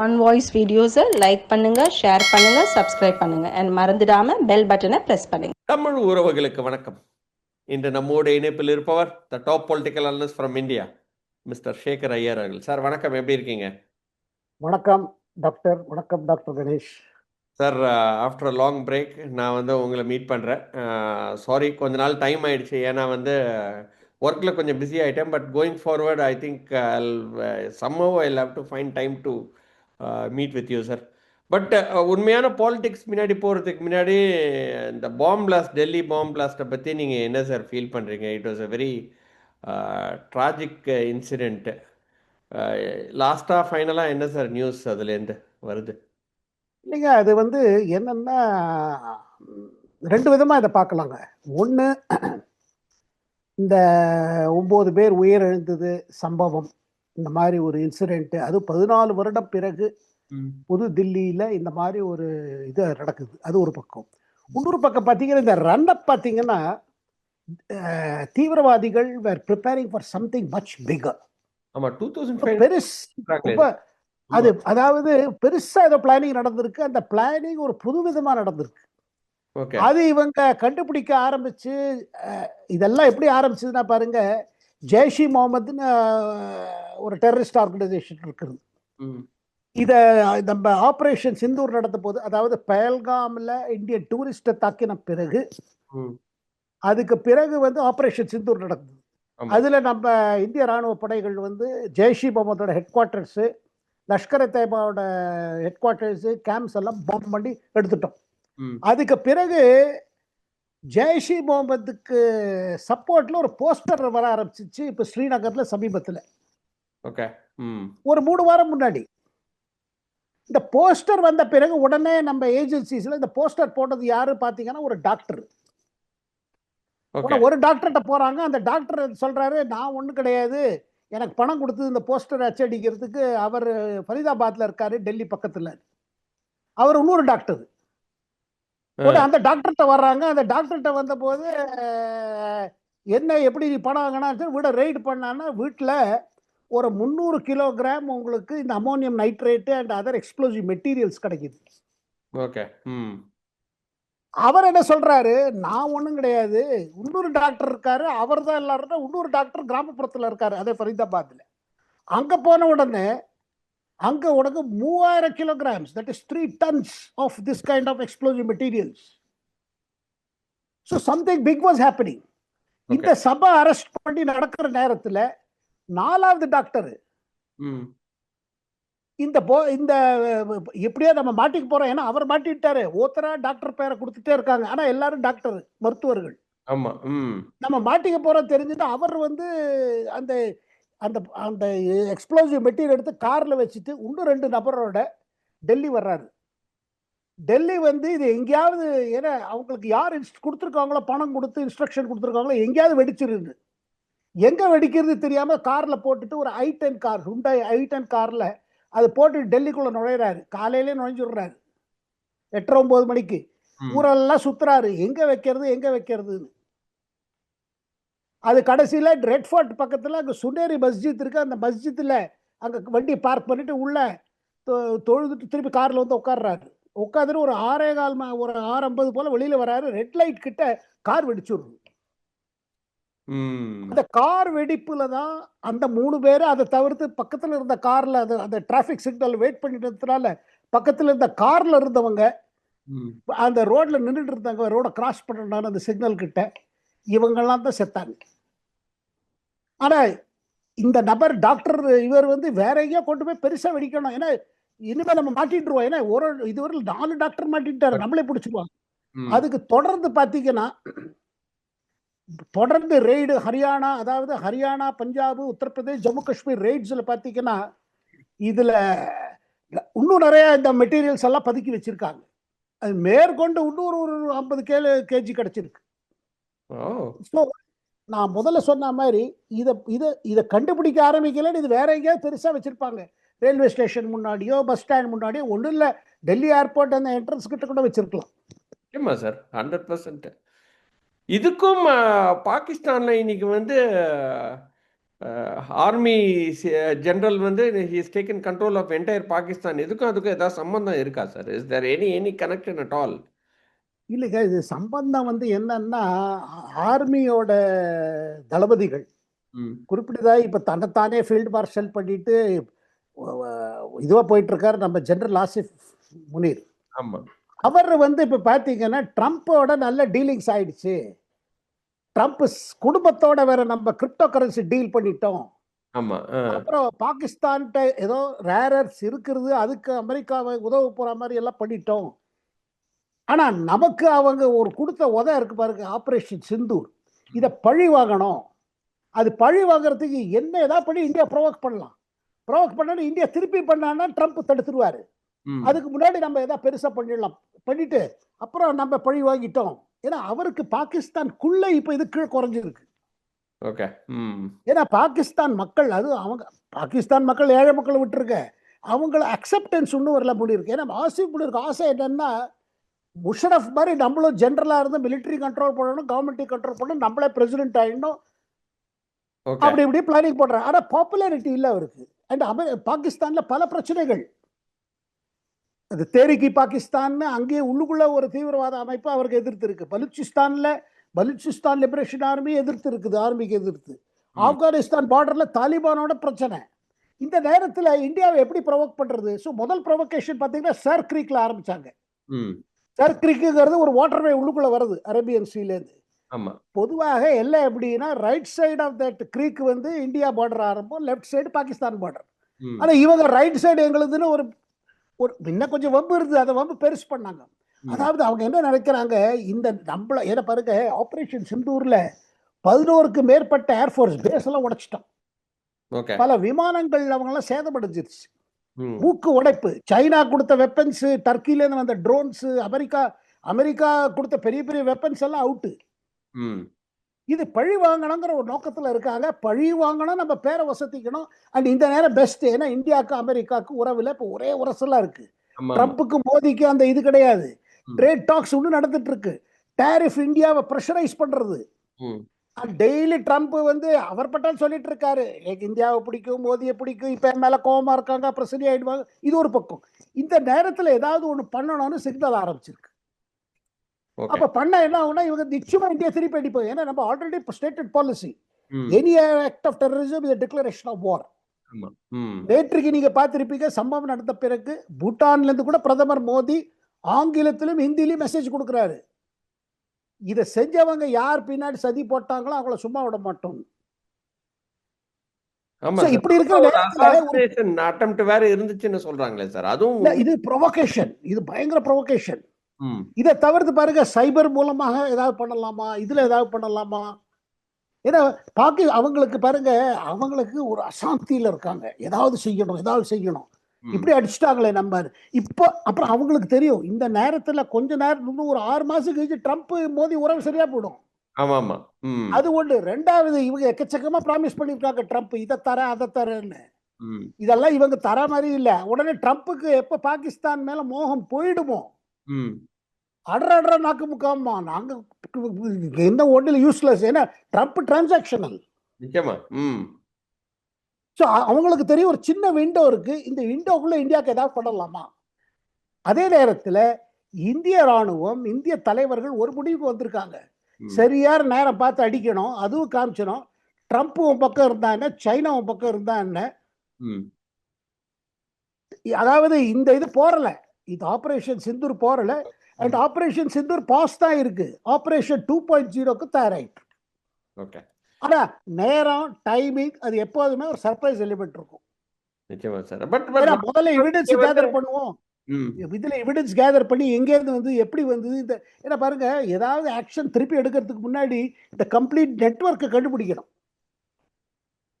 On voice வீடியோஸை like பண்ணுங்க, share பண்ணுங்க, சப்ஸ்கிரைப் பண்ணுங்க அண்ட் மறந்துடாம பெல் பட்டனை பிரஸ் பண்ணுங்க. தமிழ் உறவுகளுக்கு வணக்கம். இன்று நம்மோடு இணைப்பில் இருப்பவர் the top political analyst from India, mister Shekhar Iyer அவர்கள். சார் வணக்கம், எப்படி இருக்கீங்க? வணக்கம் டாக்டர். வணக்கம் doctor Ganesh sir. After long break நான் உங்களை மீட் பண்ணுறேன். சாரி, கொஞ்ச நாள் டைம் ஆயிடுச்சு. ஏன்னா ஒர்க்கில் கொஞ்சம் பிஸி ஆகிட்டேன். But going forward I think somehow I'll have to find time to meet with you, sir. But உண்மையான பாலிடிக்ஸ் முன்னாடி போகிறதுக்கு முன்னாடி இந்த பாம் பிளாஸ்ட், டெல்லி பாம் பிளாஸ்ட்டை பற்றி நீங்கள் என்ன சார் ஃபீல் பண்ணுறீங்க? It was a very tragic incident. லாஸ்ட்டாக ஃபைனலாக என்ன சார் நியூஸ் அதுலேருந்து வருது? இல்லைங்க, அது என்னன்னா ரெண்டு விதமாக இதை பார்க்கலாங்க. ஒன்று, இந்த 9 பேர் உயிரிழந்தது சம்பவம், இந்த மாதிரி ஒரு இன்சிடென்ட்டு, அது 14 வருடம் பிறகு புது தில்லியில் இந்த மாதிரி ஒரு இது நடக்குது. அது ஒரு பக்கம். இன்னொரு பக்கம் பார்த்தீங்கன்னா, இந்த ரன்னப் பார்த்தீங்கன்னா, தீவிரவாதிகள் were preparing for something much bigger. ஆமாம், 2005 பெருஸ் அது, அதாவது பெருசா ஏதோ பிளானிங் நடந்திருக்கு. அந்த பிளானிங் ஒரு புது விதமா நடந்திருக்கு. அது இவங்க கண்டுபிடிக்க ஆரம்பிச்சு. இதெல்லாம் எப்படி ஆரம்பிச்சதுன்னா பாருங்க, ஜெய்ஷ் இ முகமதுன்னு ஒரு டெரரிஸ்ட் ஆர்கனைசேஷன் இருக்குது. இத நம்ம ஆபரேஷன் சிந்தூர் நடந்த போது, அதாவது பஹல்காம்ல இந்தியன் டூரிஸ்ட தாக்கின பிறகு, அதுக்கு பிறகு ஆபரேஷன் சிந்தூர் நடக்குது. அதுல நம்ம இந்திய ராணுவ படைகள் ஜெய்ஷ் இ முகமதோட ஹெட் குவார்டர்ஸ், லஷ்கர் தய்பாவோட ஹெட் குவார்டர்ஸ், கேம்ப்ஸ் எல்லாம் பாம்பு பண்ணி எடுத்துட்டோம். அதுக்கு பிறகு ஜெய்ஷ் இ முகமதுக்கு சப்போர்ட்ல ஒரு போஸ்டர் வர ஆரம்பிச்சிச்சு. இப்ப ஸ்ரீநகர்ல சமீபத்தில் ஒரு 3 வாரம் முன்னாடி இந்த போஸ்டர் வந்த பிறகு உடனே நம்ம ஏஜென்சிஸ்ல இந்த போஸ்டர் போட்டது யாரு பாத்தீங்கன்னா ஒரு டாக்டர். ஒரு டாக்டர்கிட்ட போறாங்க. அந்த டாக்டர் சொல்றாரு, நான் ஒண்ணு கிடையாது, எனக்கு பணம் கொடுத்து இந்த போஸ்டர் அச்சடிக்கிறதுக்கு அவர் ஃபரிதாபாத்ல இருக்காரு, டெல்லி பக்கத்துல. அவர் இன்னொரு டாக்டர். அந்த டாக்டர்கிட்ட வர்றாங்க. அந்த டாக்டர்கிட்ட வந்த போது, என்ன எப்படி பணம் வாங்கினா வீட ரெய்டு பண்ணான்னா, வீட்டில் ஒரு 300 கிலோகிராம் உங்களுக்கு இந்த ammonium nitrate and other explosive materials கிடைக்குது. அவர் என்ன சொல்றாரு, நான் ஒன்றும் கிடையாது, இன்னொரு டாக்டர் இருக்காரு, அவர் தான் எல்லாரும். இன்னொரு டாக்டர் கிராமப்புறத்தில் இருக்காரு, அதே ஃபரிதாபாத்ல. அங்க போன உடனே அங்க உனக்கு 3000 kilograms, that is 3 tons of this kind of explosive materials. So something big was happening. இந்த சபை அரெஸ்ட் பண்ணி நடக்கிற நேரத்தில் 4வது டாக்டர் இந்த எப்படியா நம்ம மாட்டிக்க போறோம். ஏன்னா அவர் மாட்டிட்டாரு. ஓத்தரா டாக்டர் பேரை கொடுத்துட்டே இருக்காங்க. ஆனா எல்லாரும் டாக்டர், மருத்துவர்கள். நம்ம மாட்டிக்க போறோம் தெரிஞ்சுட்டு அவர் அந்த அந்த அந்த எக்ஸ்ப்ளோசிவ் மெட்டீரியல் எடுத்து கார்ல வச்சுட்டு இன்னும் 2 நபரோட டெல்லி வர்றாரு. டெல்லி இது எங்கேயாவது, ஏன்னா அவங்களுக்கு யார் கொடுத்துருக்காங்களோ, பணம் கொடுத்து இன்ஸ்ட்ரக்ஷன் கொடுத்துருக்காங்களோ, எங்கேயாவது வெடிச்சிருந்து, எங்க வெடிக்கிறது தெரியாம கார்ல போட்டுட்டு ஒரு i10 கார், ஹுண்டாய் i10 கார்ல அது போட்டு டெல்லிக்குள்ள நுழையிறாரு. காலையிலே நுழைஞ்சுடுறாரு 8-9 மணிக்கு. ஊரெல்லாம் சுத்துறாரு, எங்க வைக்கிறதுன்னு. அது கடைசியில் ரெட் ஃபோர்ட் பக்கத்தில் அங்கே சுனேரி மஸ்ஜித் இருக்கு. அந்த மஸ்ஜித்தில் அங்கே வண்டி பார்க் பண்ணிட்டு உள்ள தொழுதுட்டு திருப்பி காரில் உட்காடுறாரு. உட்காந்துட்டு ஒரு 6:15 ஒரு 6:50 போல வெளியில வராரு. ரெட் லைட் கிட்ட கார் வெடிச்சுடுது. அந்த கார் வெடிப்புல தான் அந்த 3 பேரு, அதை தவிர்த்து பக்கத்தில் இருந்த கார்ல அந்த டிராபிக் சிக்னல் வெயிட் பண்ணிட்டதுனால பக்கத்தில் இருந்த கார்ல இருந்தவங்க அந்த ரோட்ல நின்றுட்டு இருந்தாங்க, ரோட கிராஸ் பண்ணான அந்த சிக்னல் கிட்ட, இவங்கெல்லாம் தான் செத்தாங்க. ஆனா இந்த நபர் டாக்டர் இவர் வேற எங்கேயோ கொண்டு போய் பெருசா வெடிக்கணும். ஏன்னா இனிமே நம்ம மாட்டிட்டுருவோம். ஏன்னா இதுவரை 4 டாக்டர் மாட்டிட்டாரு, நம்மளே பிடிச்சிருவாங்க. அதுக்கு தொடர்ந்து பாத்தீங்கன்னா, தொடர்ந்து ரெய்டு ஹரியானா, அதாவது ஹரியானா, பஞ்சாப், உத்தரப்பிரதேஷ், ஜம்மு காஷ்மீர் ரெய்ட்ஸ்ல பாத்தீங்கன்னா, இதுல இன்னும் நிறைய இந்த மெட்டீரியல்ஸ் எல்லாம் பதுக்கி வச்சிருக்காங்க. அது மேற்கொண்டு இன்னொரு ஒரு 50 kg கிடைச்சிருக்கு. நான் முதல்ல சொன்ன மாதிரி இதை கண்டுபிடிக்க ஆரம்பிக்கலன்னு இது வேற எங்கேயாவது பெருசா வச்சிருப்பாங்க. ரயில்வே ஸ்டேஷன் முன்னாடியோ, பஸ் ஸ்டாண்ட் முன்னாடியோ, ஒன்றும் இல்லை, டெல்லி ஏர்போர்ட் அந்த என்ட்ரன்ஸ் கிட்ட கூட வச்சிருக்கலாம். ஆமா சார், 100%. இதுக்கும் பாகிஸ்தான்ல இன்னைக்கு ஆர்மி ஜெனரல் வந்து he's taken control of entire Pakistan. இதுக்கும் அதுக்கும் ஏதாவது சம்பந்தம் இருக்கா sir? Is there any connection at all? இல்லைங்க, இது சம்பந்தம் வந்து என்னன்னா, ஆர்மியோட தளபதிகள் ம். குறிப்பிட்டதா இப்ப தன்னைத்தானே ஃபீல்டு மார்ஷல் பண்ணிட்டு இதுவா போயிட்டு இருக்காரு நம்ம ஜெனரல் ஆசிஃப் முனீர். ஆமா. அவர் வந்து இப்ப பாத்தீங்கன்னா ட்ரம்ப்போட நல்ல டீலிங்ஸ் ஆயிடுச்சு. ட்ரம்ப் குடும்பத்தோட வேற நம்ம கிரிப்டோ கரன்சி டீல் பண்ணிட்டோம். ஆமா. அப்புறம் பாகிஸ்தான்கிட்ட ஏதோ ரேரர்ஸ் இருக்கிறது, அதுக்கு அமெரிக்காவை உதவ போற மாதிரி எல்லாம் பண்ணிட்டோம். ஆனா நமக்கு அவங்க ஒரு கொடுத்த உதவி இருக்கு பாருங்க, ஆபரேஷன் சிந்தூர். இத பழி வாங்கணும். அது பழி வாங்குறதுக்கு என்ன ஏதாவது பண்ணி இந்தியா ப்ரொவோக் பண்ணலாம். ப்ரொவோக் பண்ணா இந்தியா திருப்பி பண்ணான்னா ட்ரம்ப் தடுத்துருவாரு. ம். அதுக்கு முன்னாடி நம்ம ஏதாவது பெருசா பண்ணிடலாம். பண்ணிட்டு அப்புறம் நம்ம பழி வாங்கிட்டோம். ஏன்னா அவருக்கு பாகிஸ்தான்குள்ள இப்ப இது கீழே குறைஞ்சிருக்கு. ஓகே. ம். ஏன்னா பாகிஸ்தான் மக்கள், அது அவங்க பாகிஸ்தான் மக்கள் ஏழை மக்களை விட்டுருக்க, அவங்கள அக்செப்டன்ஸ் இன்னும் வரல முடியிருக்கு. ஏன்னா ஆசிஃப் முனீருக்கு ஆசை என்னன்னா, முஷரஃப் மாதிரி நம்மளும் ஜென்ரலா இருந்து மிலிட்டரி கண்ட்ரோல் பண்ணணும், கவர்மெண்ட் கண்ட்ரோல் பண்ணணும், நம்மளே பிரசிடென்ட் ஆயிடணும், ஓகே. அப்படி இப்படி பிளானிங் பண்றாரு. ஆனா பாப்புலாரிட்டி இல்ல அவருக்கு. அண்ட் பாகிஸ்தான்ல பல பிரச்சனைகள். அது தேரிக்கி பாகிஸ்தான் அங்கேயே உள்ளுக்குள்ள ஒரு தீவிரவாத அமைப்பு அவருக்கு எதிர்த்து இருக்கு. பலுச்சிஸ்தான் லிபரேஷன் ஆர்மி எதிர்த்து இருக்குது, ஆர்மிக்கு எதிர்த்து. ஆப்கானிஸ்தான் பார்டர்ல தாலிபானோட பிரச்சனை. இந்த நேரத்தில் இந்தியாவை எப்படி ப்ரொவோக் பண்றது? ஸோ முதல் ப்ரொவோகேஷன் பார்த்தீங்கன்னா சர் கிரீக்ல ஆரம்பிச்சாங்க. ம். சர் கிரீக்குங்கிறது ஒரு வாட்டர்வே உள்ளுக்குள்ள வருது அரேபியன் சீலேருந்து. ஆமா. பொதுவாக எல்லாம் எப்படின்னா right side of that creek வந்து இந்தியா பார்டர் ஆரம்பம், லெஃப்ட் சைடு பாகிஸ்தான் பார்டர். ம். ஆனா இவங்க ரைட் சைடு எங்களுதுன்னு ஒரு ஒரு இன்னும் கொஞ்சம் வம்பு இருந்தது, அதை வம்பு பெருசு பண்ணாங்க. ம். அதாவது அவங்க என்ன நினைக்கிறாங்க, இந்த நம்மள ஏன்னா பாருங்க, ஆபரேஷன் சிந்தூர்ல 11க்கு மேற்பட்ட ஏர்ஃபோர்ஸ் பேஸ் எல்லாம் உடைச்சிட்டோம். ஓகே. பல விமானங்கள் அவங்க எல்லாம் சேதமடைஞ்சிருச்சு. ம். மூக்கு உடைப்பு. சைனா கொடுத்த வெப்பன்ஸ், டர்க்கில இருந்து வந்த ட்ரோன்ஸ், அமெரிக்கா கொடுத்த பெரிய பெரிய வெப்பன்ஸ் எல்லாம் அவுட்டு. ம். இது பழி வாங்கணுங்கிற ஒரு நோக்கத்துல இருக்காங்க. பழி வாங்கணும், நம்ம பேரை வசதிக்கணும். அண்ட் இந்த நேரம் பெஸ்ட். ஏன்னா இந்தியாவுக்கு அமெரிக்காவுக்கு உறவுல இப்போ ஒரே உரசலா இருக்கு. ஆமா. ட்ரம்ப்புக்கு மோதிக்கு அந்த இது கிடையாது. ம். ட்ரேட் டாக்ஸ் ஒன்று நடந்துட்டு இருக்கு. டேரிஃப் இந்தியாவை ப்ரெஷரைஸ் பண்றது. ம். டெய்லி ட்ரம்ப் வந்து அவர் பட்டால் சொல்லிட்டு இருக்காரு, எனக்கு இந்தியாவை பிடிக்கும், மோதியை பிடிக்கும், இப்ப என் மேல கோவமா இருக்காங்க, அப்புறம் சரியாயிடுவாங்க. இது ஒரு பக்கம். இந்த நேரத்துல ஏதாவது ஒண்ணு பண்ணணும்னு சிக்னல் ஆரம்பிச்சிருக்கு. ஓகே. அப்ப பண்ண என்ன ஆகும்னா, இவங்க நிச்சயமா இந்தியா திருப்பி அடிப்போம். ஏன்னா நம்ம ஆல்ரெடி ஸ்டேட்டட் பாலிசி, ம். Any act of terrorism is declaration of war. ஆமா. ம். நேற்றுக்கு நீங்க பார்த்திருப்பீங்க, சம்பவம் நடந்த பிறகு பூட்டான்ல இருந்து கூட பிரதமர் மோடி ஆங்கிலத்திலும் ஹிந்திலையும் மெசேஜ் கொடுக்கிறாரு. இதை செஞ்சவங்க யார் பின்னாடி சதி போட்டாங்களோ அவங்கள சும்மா விட மாட்டோம். ஆமா So, சார். இப்படி இருக்கிற ஒரு நேரத்துல ஒரு அசாசினேஷன் அட்டெம்ப்ட் வேற இருந்துச்சுன்னு சொல்றாங்களே சார். அதுவும் இல்ல, இது ப்ரொவோகேஷன், இது பயங்கர ப்ரொவோகேஷன். ம். இதை தவிர்த்து பாருங்க, சைபர் மூலமாக ஏதாவது பண்ணலாமா, இதுல ஏதாவது பண்ணலாமா? ஏன்னா அவங்களுக்கு பாருங்க, அவங்களுக்கு ஒரு அசாந்தியில இருக்காங்க. ஏதாவது செய்யணும். ம். இப்படி அடிச்சுட்டாங்களே நம்ம. இப்போ அப்புறம் அவங்களுக்கு தெரியும், இந்த நேரத்துல கொஞ்ச நேரம் இன்னும் ஒரு 6 மாசம் கழிச்சு ட்ரம்ப் மோதி உறவு சரியா போயிடும். ஆமாமா. ம். அது ஒண்ணு. ரெண்டாவது, இவங்க எக்கச்சக்கமா ப்ராமிஸ் பண்ணிருக்காங்க ட்ரம்ப், இதை தர அதை தரேன்னு. ம். இதெல்லாம் இவங்க தர மாதிரி இல்ல. உடனே ட்ரம்ப்புக்கு எப்ப பாகிஸ்தான் மேல மோகம் போயிடுமோ, ம். அடரா நாக்கு முக்காமா நாங்க எந்த ஒன்றில் யூஸ்லெஸ். ஏன்னா ட்ரம்ப் டிரான்சாக்ஷனல். நிச்சயமா. ம். ஸோ அவங்களுக்கு தெரியும் ஒரு சின்ன விண்டோ இருக்கு, இந்த விண்டோக்குள்ள இந்தியாவுக்கு ஏதாவது பண்ணலாமா. அதே நேரத்தில் இந்திய ராணுவம், இந்திய தலைவர்கள் ஒரு முடிவுக்கு வந்திருக்காங்க. ம். சரியார் நேரம் பார்த்து அடிக்கணும். அதுவும் காமிச்சணும். ட்ரம்ப் உன் பக்கம் இருந்தா என்ன, சைனா உன் பக்கம் இருந்தா என்ன. ம். அதாவது இந்த இது போறல, இது ஆபரேஷன் சிந்தூர் போறல. அண்ட் ஆபரேஷன் சிந்தூர் பாஸ் தான் இருக்கு. ஆபரேஷன் 2.0க்கு தயாராயிட்டு. ஓகே. ஆனா நேரம், டைமிங் அது எப்போதுமே ஒரு சர்ப்ரைஸ் எலிமெண்ட் இருக்கும். நிச்சயமா சார். பட் ஏன்னா முதல்ல எவிடன்ஸ் கேதர் பண்ணுவோம். ம். இதுல எவிடன்ஸ் கேதர் பண்ணி எங்க இருந்து வந்து எப்படி வந்தது இந்த, ஏன்னா பாருங்க, ஏதாவது ஆக்ஷன் திருப்பி எடுக்கிறதுக்கு முன்னாடி இந்த கம்ப்ளீட் நெட்வொர்க்கை கண்டுபிடிக்கணும்.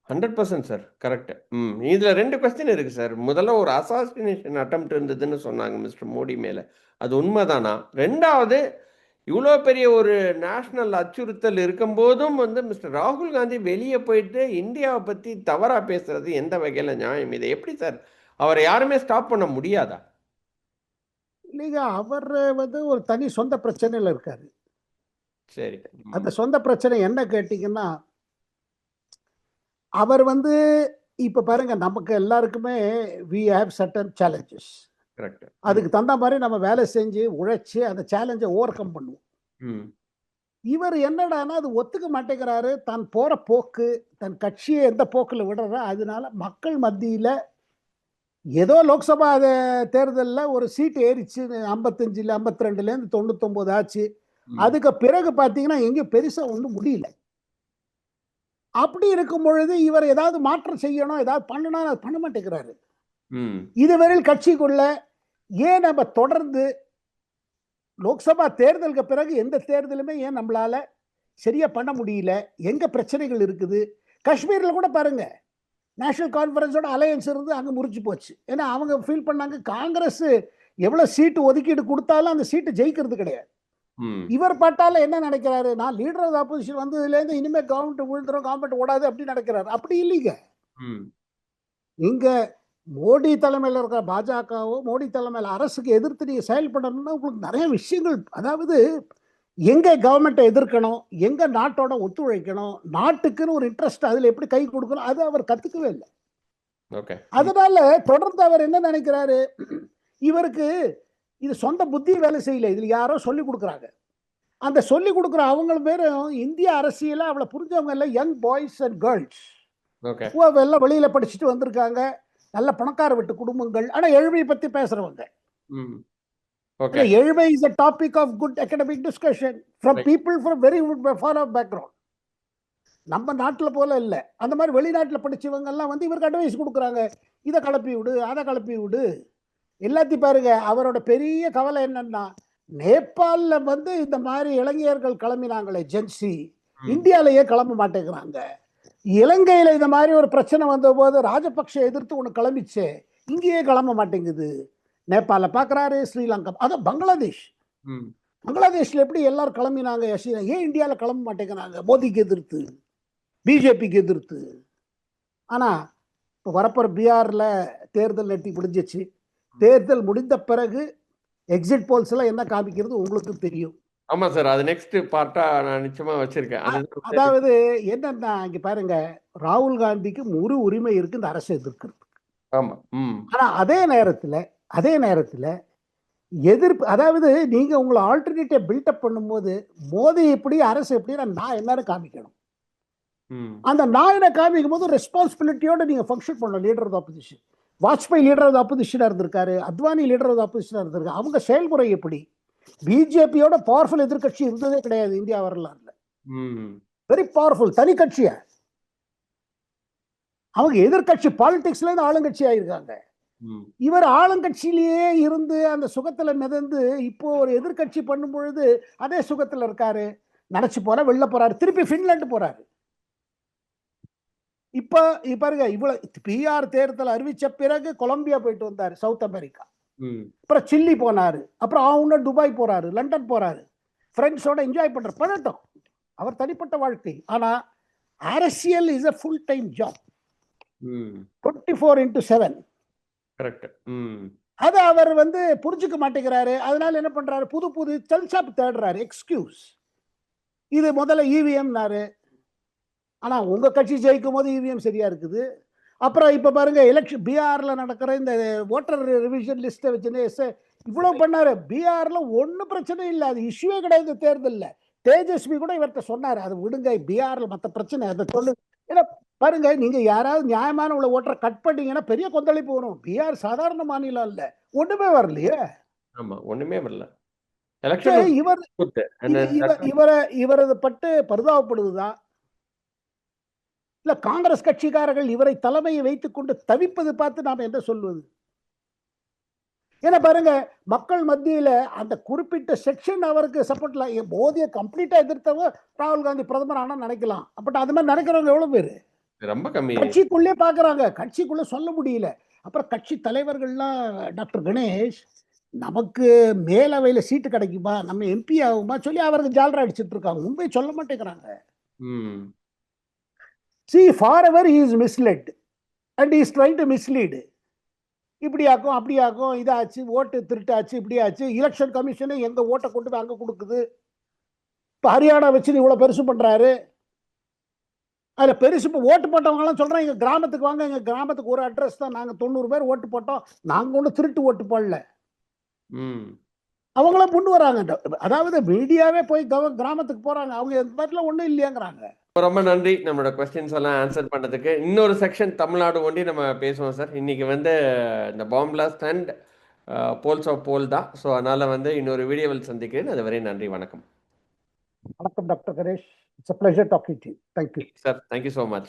100% சார். கரெக்ட். ம். இதுல 2 கொஸ்டின் இருக்கு சார். முதல்ல ஒரு அசாசினேஷன் அட்டெம்ப்ட் இருந்ததுன்னு சொன்னாங்க மிஸ்டர் மோடி மேல. அது உண்மைதானா? 2வது, இவ்வளோ பெரிய ஒரு நேஷனல் அச்சுறுத்தல் இருக்கும்போதும் வந்து மிஸ்டர் ராகுல் காந்தி வெளியே போயிட்டு இந்தியாவை பத்தி தவறா பேசுறது எந்த வகையில நியாயம்? இதை எப்படி சார் அவரை யாருமே ஸ்டாப் பண்ண முடியாதா? நீங்க அவர் வந்து ஒரு தனி சொந்த பிரச்சனையில இருக்காரு. சரி. ம். அந்த சொந்த பிரச்சனை என்ன கேட்டீங்கன்னா, அவர் வந்து இப்ப பாருங்க, நமக்கு எல்லாருக்குமே we have certain challenges. Correct. அதுக்கு தகுந்த மாதிரி நம்ம வேலை செஞ்சு உழைச்சு அந்த சேலஞ்சை ஓவர் கம் பண்ணுவோம். ம் இவர் என்னடான்னா அது ஒத்துக்க மாட்டேங்கிறாரு. தான் போற போக்கு, தன் கட்சியை எந்த போக்குல விடுறா, அதனால மக்கள் மத்தியில ஏதோ லோக்சபா தேர்தலில் ஒரு சீட் ஏறிச்சு, 55ல 52லேருந்து 99 ஆச்சு. ம் அதுக்கு பிறகு பார்த்தீங்கன்னா எங்கேயும் பெருசா ஒன்றும் முடியல. அப்படி இருக்கும் பொழுது இவர் ஏதாவது மாற்றம் செய்யணும், ஏதாவது பண்ணணும், அது பண்ண மாட்டேங்கிறாரு. ம் இதுவரையில் கட்சிக்குள்ள ஏன் நம்ம தொடர்ந்து லோக்சபா தேர்தலுக்கு பிறகு எந்த தேர்தலுமே ஏன் நம்மளால சரியா பண்ண முடியல? எங்க பிரச்சனைகள் இருக்குது? காஷ்மீர்ல கூட பாருங்க, நேஷனல் கான்ஃபரன்ஸோட அலையன்ஸ் இருந்து அங்க முறிச்சு போச்சு. ஏன்னா அவங்க ஃபீல் பண்ணாங்க காங்கிரஸ் எவ்வளவு சீட்டு ஒதுக்கீடு கொடுத்தாலும் அந்த சீட்டு ஜெயிக்கிறது கிடையாது. ம் இவர் பட்டால என்ன நினைக்கிறாரு, நான் லீடர் ஆஃப் ஆப்போசிஷன் வந்ததுலேருந்து இனிமே கவர்மெண்ட் விழுந்துரும், கவர்மெண்ட் ஓடாது அப்படி நினைக்கிறாரு. அப்படி இல்லைங்க. ம் இங்க மோடி தலைமையில் இருக்கிற பாஜகவோ, மோடி தலைமையில் அரசுக்கு எதிர்த்து நீங்க செயல்படணும்னா உங்களுக்கு நிறைய விஷயங்கள், அதாவது எங்க கவர்மெண்ட்டை எதிர்க்கணும், எங்க நாட்டோட ஒத்துழைக்கணும், நாட்டுக்குன்னு ஒரு இன்ட்ரெஸ்ட் அதுல எப்படி கை கொடுக்கணும், அது அவர் கத்துக்கவே இல்லை. ஓகே. அதனால தொடர்ந்து அவர் என்ன நினைக்கிறாரு, இவருக்கு இது சொந்த புத்தி வேலை செய்யல, இதுல யாரோ சொல்லி கொடுக்குறாங்க. அந்த சொல்லி கொடுக்குற அவங்க பேரும் இந்திய அரசியல அவளை புரிஞ்சவங்க இல்லை, young boys and girls. Okay. எல்லாம் வெளியில படிச்சுட்டு வந்திருக்காங்க, நல்ல பணக்கார வீட்டு குடும்பங்கள், ஆனா எழுமை பத்தி பேசுறவங்க. ம் ஓகே. எழுமை is a topic of good academic discussion from Right. people from very far off background. நம்ம நாட்டுல போல இல்ல, அந்த மாதிரி வெளிநாட்டுல படிச்சவங்க எல்லாம் வந்து இவருக்கு அட்வைஸ் கொடுக்குறாங்க, இதை கலப்பி விடு, அதை கலப்பி விடு, எல்லாத்தையும் பாருங்க. அவரோட பெரிய கவலை என்னன்னா, நேபாளில் வந்து இந்த மாதிரி இளைஞர்கள் கிளம்பினாங்களே ஜென்சி, இந்தியாவிலேயே கிளம்ப மாட்டேங்கிறாங்க. இலங்கையில இந்த மாதிரி ஒரு பிரச்சனை வந்த போது ராஜபக்ஷ எதிர்த்து ஒன்று கிளம்பிச்சே, இங்கேயே கிளம்ப மாட்டேங்குது. நேபாள பார்க்குறாரு, ஸ்ரீலங்கா, அதான் பங்களாதேஷ். ம் பங்களாதேஷ்ல எப்படி எல்லாரும் கிளம்பினாங்க, ஏன் இந்தியாவில் கிளம்ப மாட்டேங்கிறாங்க? மோடிக்கு எதிர்த்து, பிஜேபிக்கு எதிர்த்து. ஆனா இப்போ வரப்போற பீகார்ல தேர்தல் நெட்டி முடிஞ்சிச்சு. தேர்தல் முடிந்த பிறகு எக்ஸிட் போல்ஸ் எல்லாம் என்ன காமிக்கிறது உங்களுக்கு தெரியும். ஆமா சார். அது நெக்ஸ்ட் பார்ட்டா நான் நிச்சயமா வச்சிருக்கேன். அதுதான் அதாவது என்னன்னா, இங்க பாருங்க, ராகுல் காந்திக்கு முழு உரிமை இருக்கு இந்த அரசை எதிர்க்கிறது. ஆமா. ம் ஆனா அதே நேரத்துல எதிர்ப்பு, அதாவது நீங்க உங்களை ஆல்டர்னேட்டிவ் பில்டப் பண்ணும்போது மோடி எப்படி, அரசு எப்படி, நான் என்னன்னு காமிக்கணும். ம் அந்த நாயனை காமிக்கும் போது ரெஸ்பான்சிபிலிட்டியோட நீங்க ஃபங்க்ஷன் பண்ணணும். Leader of opposition, Vajpayee leader of ஆப்போசிஷனா இருந்திருக்காரு, அத்வானி லீடர் ஆஃப் ஆப்போசிஷனா இருந்திருக்காரு. அவங்க செயல்முறை எப்படி? பிஜேபியோட பவர்ஃபுல் எதிர்கட்சி இருந்ததே கிடையாது இந்தியா வரலாறுல. ம் வெரி பவர்ஃபுல் தனி கட்சியா, அவங்க எதிர்கட்சி பாலிடிக்ஸ்ல இருந்து ஆளுங்கட்சி ஆயிருக்காங்க. ம் இவர் ஆளுங்கட்சியிலேயே இருந்து அந்த சுகத்துல மிதந்து இப்போ ஒரு எதிர்கட்சி பண்ணும் பொழுது அதே சுகத்துல இருக்காரு. நினைச்சு போற வெளில போறாரு, திருப்பி பின்லாந்து போறாரு. இப்ப பாருங்க, இவ்வளவு பிஆர் தேர்தல் அறிவிச்ச பிறகு கொலம்பியா போயிட்டு வந்தாரு, சவுத் அமெரிக்கா. ம் அப்புறம் சில்லி போனாரு, அப்புறம் அவங்க துபாய் போறாரு, லண்டன் போறாரு, ஃப்ரெண்ட்ஸோட என்ஜாய் பண்ணட்டும், அவர் தனிப்பட்ட வாழ்க்கை. ஆனா அரசியல் is a full time job, ம் 24/7. கரெக்ட். ம் அதை அவர் வந்து புரிஞ்சுக்க மாட்டேங்கிறாரு. அதனால என்ன பண்றாரு, புது செல்சாப் தேடுறாரு, எக்ஸ்கியூஸ். இது முதல்ல இவிஎம்னாரு, ஆனா உங்க கட்சி ஜெயிக்கும் போது இவிஎம் சரியா இருக்குது. அப்புறம் இப்ப பாருங்க, எலெக்ஷன் பீகார்ல நடக்கிற இந்த ஓட்டர் ரிவிஷன் லிஸ்ட்டை வச்சு இவ்வளவு பண்ணாரு. பீகார்ல ஒன்றும் பிரச்சனை இல்லை, அது இஷ்யூவே கிடையாது தேர்தல்ல. தேஜஸ்வி கூட இவர்கிட்ட சொன்னாரு, அது விடுங்க, பீகார்ல மற்ற பிரச்சனை அதை சொல்லு. ஏன்னா பாருங்க, நீங்க யாராவது நியாயமான உள்ள ஓட்டரை கட் பண்ணீங்கன்னா பெரிய கொந்தளிப்பு வரும். பீகார் சாதாரண மாநிலம் இல்ல, ஒண்ணுமே வரலையே. ஆமா. ஒண்ணுமே வரல. எலெக்ஷன் இவர் இவரது பட்டு பரிதாபப்படுவதா, இல்ல காங்கிரஸ் கட்சிக்காரர்கள் இவரை தலைமையை வைத்துக் கொண்டு தவிப்பது பார்த்து நாம என்ன சொல்வது? ஏன்னா பாருங்க, மக்கள் மத்தியில அந்த குறிப்பிட்ட செக்ஷன் அவருக்கு சப்போர்ட்ல, மோதியை கம்ப்ளீட்டா எதிர்த்தவங்க ராகுல் காந்தி பிரதமர் ஆனா நினைக்கலாம். பட் அது மாதிரி நினைக்கிறவங்க எவ்வளவு பேரு? ரொம்ப கம்மி. கட்சிக்குள்ளே பாக்குறாங்க, கட்சிக்குள்ள சொல்ல முடியல. அப்புறம் கட்சி தலைவர்கள்லாம், டாக்டர் கணேஷ், நமக்கு மேலவையில சீட்டு கிடைக்குமா, நம்ம எம்பி ஆகுமா சொல்லி அவருக்கு ஜாலரா அடிச்சிட்டு இருக்காங்க. உண்மையை சொல்ல மாட்டேங்கிறாங்க. ம் See, forever he is misled and he is trying to mislead. இப்படி ஆக்கும், அப்படி ஆக்கும், இதாச்சு, ஓட்டு திருட்டாச்சு, இப்படி ஆச்சு, எலெக்ஷன் கமிஷனே எங்க ஓட்டை கொண்டு போய் அங்க கொடுக்குது. இப்ப ஹரியானா வச்சு இவ்வளவு பெருசு பண்றாரு. அதுல பெருசு இப்போ ஓட்டு போட்டவங்க எல்லாம் சொல்றாங்க எங்க கிராமத்துக்கு வாங்க, எங்க கிராமத்துக்கு ஒரு அட்ரஸ் தான், நாங்க 90 பேர் ஓட்டு போட்டோம், நாங்க ஒன்றும் திருட்டு ஓட்டு போடல, ம் அவங்களும் கொண்டு வராங்க. அதாவது மீடியாவே போய் கிராமத்துக்கு போறாங்க, அவங்க இந்த மாதிரிலாம் ஒன்றும் இல்லையாங்கிறாங்க. ரொம்ப நன்றி நம்மளோட கொஸ்டின்ஸ் எல்லாம் ஆன்சர் பண்ணதுக்கு. இன்னொரு செக்ஷன் தமிழ்நாடு ஒண்டி நம்ம பேசுவோம் சார். இன்னைக்கு வந்து இந்த bomb blast and polls of poll தான். ஸோ அதனால வந்து இன்னொரு வீடியோவில் சந்திக்கிறேன். அதுவரை நன்றி, வணக்கம். வணக்கம் doctor Ganesh. It's a pleasure talking to you. Thank you sir, thank you so much.